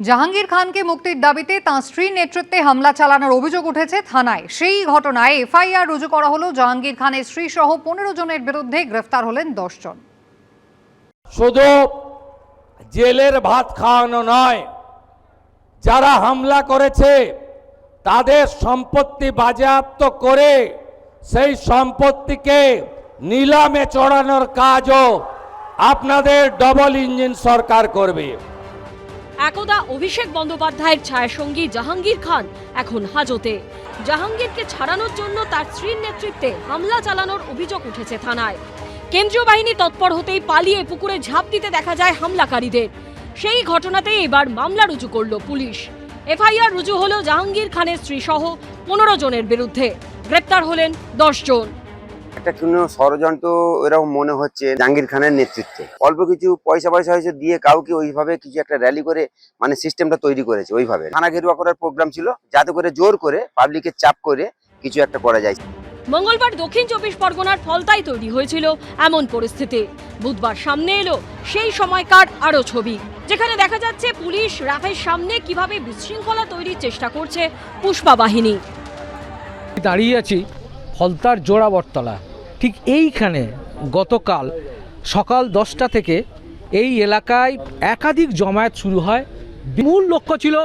জাহাঙ্গীর খানকে মুক্তির দাবিতে তাঁর স্ত্রীর নেতৃত্বে হামলা চালানোর অভিযোগ উঠেছে থানায়। সেই ঘটনায় এফআইআর রুজু করা হলো। জাহাঙ্গীর খানের স্ত্রী সহ 15 জনের বিরুদ্ধে গ্রেফতার হলেন 10 জন। শুধু জেলের ভাত খাওয়ানো নয়, যারা হামলা করেছে তাদের সম্পত্তি বাজেয়াপ্ত করে সেই সম্পত্তিকে নিলামে চড়ানোর কাজও আপনাদের ডবল ইঞ্জিন সরকার করবে। একদা অভিষেক বন্দ্যোপাধ্যায়ের ছায়াসঙ্গী জাহাঙ্গীর খান এখন হাজতে। জাহাঙ্গীরকে ছাড়ানোর জন্য তার স্ত্রীর নেতৃত্বে হামলা চালানোর অভিযোগ উঠেছে থানায়। কেন্দ্রীয় বাহিনী তৎপর হতেই পালিয়ে পুকুরে ঝাঁপ দিতে দেখা যায় হামলাকারীদের। সেই ঘটনাতেই এবার মামলা রুজু করল পুলিশ। এফআইআর রুজু হলো জাহাঙ্গীর খানের স্ত্রী সহ 15 জনের বিরুদ্ধে। গ্রেপ্তার হলেন 10 জন। একটা কোনো ষড়যন্ত্র এরকম মনে হচ্ছে জাহাঙ্গীর খানের নেতৃত্বে। অল্প কিছু পয়সা হয়েছে দিয়ে কাউকে ওইভাবে কিছু একটা র্যালি করে মানে সিস্টেমটা তৈরি করেছে। ওইভাবে থানা ঘেরুয়া করার প্রোগ্রাম ছিল, যাতে করে জোর করে পাবলিকের চাপ করে কিছু একটা করা যায়। মঙ্গলবার দক্ষিণ 24 পরগনার ফলতায় তৈরি হয়েছিল এমন পরিস্থিতি। বুধবার সামনে এলো সেই সময়কার আরো ছবি, যেখানে দেখা যাচ্ছে পুলিশ রাফের সামনে কিভাবে বিশৃঙ্খলা তৈরির চেষ্টা করছে পুষ্পা বাহিনী। দাঁড়িয়ে আছি ফলতার জোড়াবরতলা। ঠিক এইখানে গতকাল সকাল 10টা থেকে এই এলাকায় একাধিক জমায়েত শুরু হয়। মূল লক্ষ্য ছিল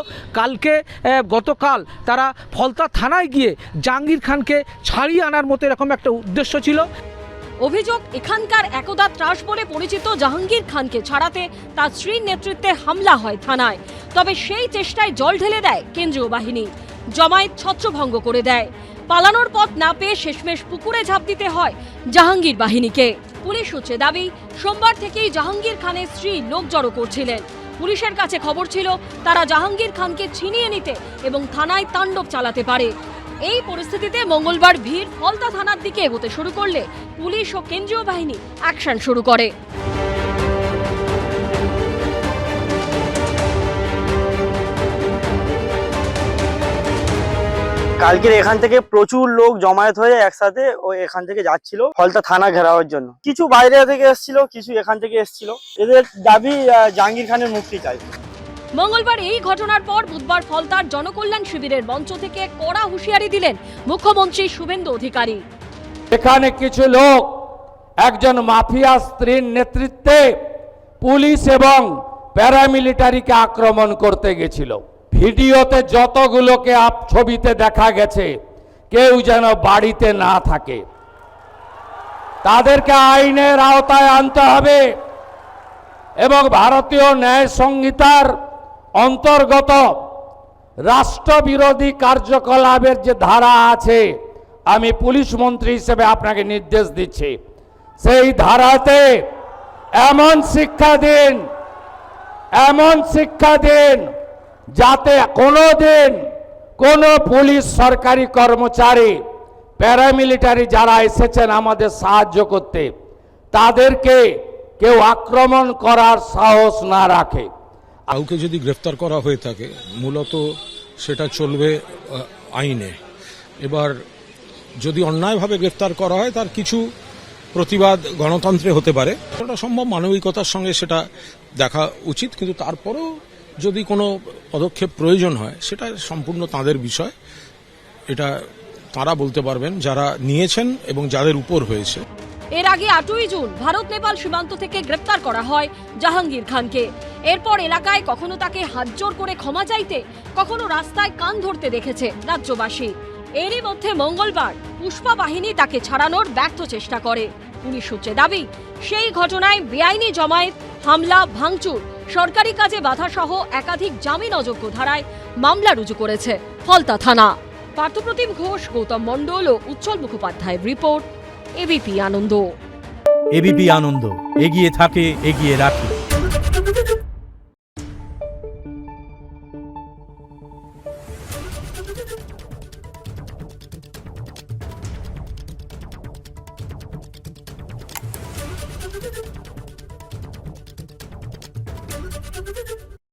গতকাল তারা ফলতা থানায় গিয়ে জাহাঙ্গীর খানকে ছাড়িয়ে আনার মতো এরকম একটা উদ্দেশ্য ছিল। অভিযোগ, এখানকার একদা ত্রাস বলে পরিচিত জাহাঙ্গীর খানকে ছাড়াতে তার স্ত্রীর নেতৃত্বে হামলা হয় থানায়। তবে সেই চেষ্টায় জল ঢেলে দেয় কেন্দ্রীয় বাহিনী। জমায়েত ছত্রভঙ্গ করে দেয়। পালানোর পথ না পেয়ে শেষমেশ পুকুরে ঝাঁপ দিতে হয় জাহাঙ্গীর বাহিনীকে। পুলিশ সূত্রে দাবি, সোমবার থেকেই জাহাঙ্গীর খানের স্ত্রী লোক জড়ো করছিলেন। পুলিশের কাছে খবর ছিল তারা জাহাঙ্গীর খানকে ছিনিয়ে নিতে এবং থানায় তাণ্ডব চালাতে পারে। এই পরিস্থিতিতে মঙ্গলবার ভিড় ফলতা থানার দিকে এগোতে শুরু করলে পুলিশ ও কেন্দ্রীয় বাহিনী অ্যাকশন শুরু করে। কালকের এখান থেকে প্রচুর লোক জমায়েত হয়ে একসাথে এখান থেকে যাচ্ছিল ফলতা থানা ঘেরাওয়ার জন্য। কিছু বাইরে থেকে এসেছিল, কিছু এখান থেকে এসেছিল। এদের দাবি জাহাঙ্গীর খানের মুক্তি চাই। মঙ্গলবার এই ঘটনার পর বুধবার ফলতার জনকল্যাণ শিবিরের মঞ্চ থেকে কড়া হুঁশিয়ারি দিলেন মুখ্যমন্ত্রী শুভেন্দু অধিকারী। এখানে কিছু লোক একজন মাফিয়া স্ত্রীর নেতৃত্বে পুলিশ এবং প্যারামিলিটারিকে আক্রমণ করতে গেছিল। ভিডিওতে যতগুলোকে ছবিতে দেখা গেছে, কেউ যেন বাড়িতে না থাকে। তাদেরকে আইনের আওতায় আনতে হবে এবং ভারতীয় ন্যায় সংহিতার অন্তর্গত রাষ্ট্রবিরোধী কার্যকলাপের যে ধারা আছে, আমি পুলিশ মন্ত্রী হিসেবে আপনাকে নির্দেশ দিচ্ছি, সেই ধারাতে এমন শিক্ষা দিন যাতে কোনোদিন কোনো পুলিশ সরকারি কর্মচারী প্যারামিলিটারি যারা এসেছেন আমাদের সাহায্য করতে, তাদেরকে কেউ আক্রমণ করার সাহস না রাখে। কাউকে যদি গ্রেফতার করা হয়ে থাকে, মূলত সেটা চলবে আইনে। এবার যদি অন্যায়ভাবে গ্রেফতার করা হয়, তার কিছু প্রতিবাদ গণতন্ত্রে হতে পারে, সেটা সম্ভব, মানবিকতার সঙ্গে সেটা দেখা উচিত। কিন্তু তারপরেও যদি কোনো পদক্ষেপ প্রয়োজন হয়, সেটা সম্পূর্ণ তাদের বিষয়। এটা তারা বলতে পারবেন, যারা নিয়েছেন এবং যাদের উপর হয়েছে। এর আগে 8ই জুন ভারত নেপাল সীমান্ত থেকে গ্রেপ্তার করা হয় জাহাঙ্গীর খানকে। এরপর এলাকায় কখনো তাকে হাতজোড় করে ক্ষমা চাইতে, কখনো রাস্তায় কান ধরতে দেখেছে রাজ্যবাসী। এরই মধ্যে মঙ্গলবার পুষ্পা বাহিনী তাকে ছাড়ানোর ব্যর্থ চেষ্টা করে। পুলিশ সূত্রে দাবি, সেই ঘটনায় বেআইনি জমায়েত, হামলা, ভাঙচুর, সরকারি কাজে বাধা সহ একাধিক জামিন অযোগ্য ধারায় মামলা রুজু করেছে ফলতা থানা। পার্থপ্রতিম ঘোষ, গৌতম মণ্ডল ও উজ্জ্বল মুখোপাধ্যায়ের রিপোর্ট, এবিপি আনন্দ। এবিপি আনন্দ, এগিয়ে থাকে, এগিয়ে রাখে।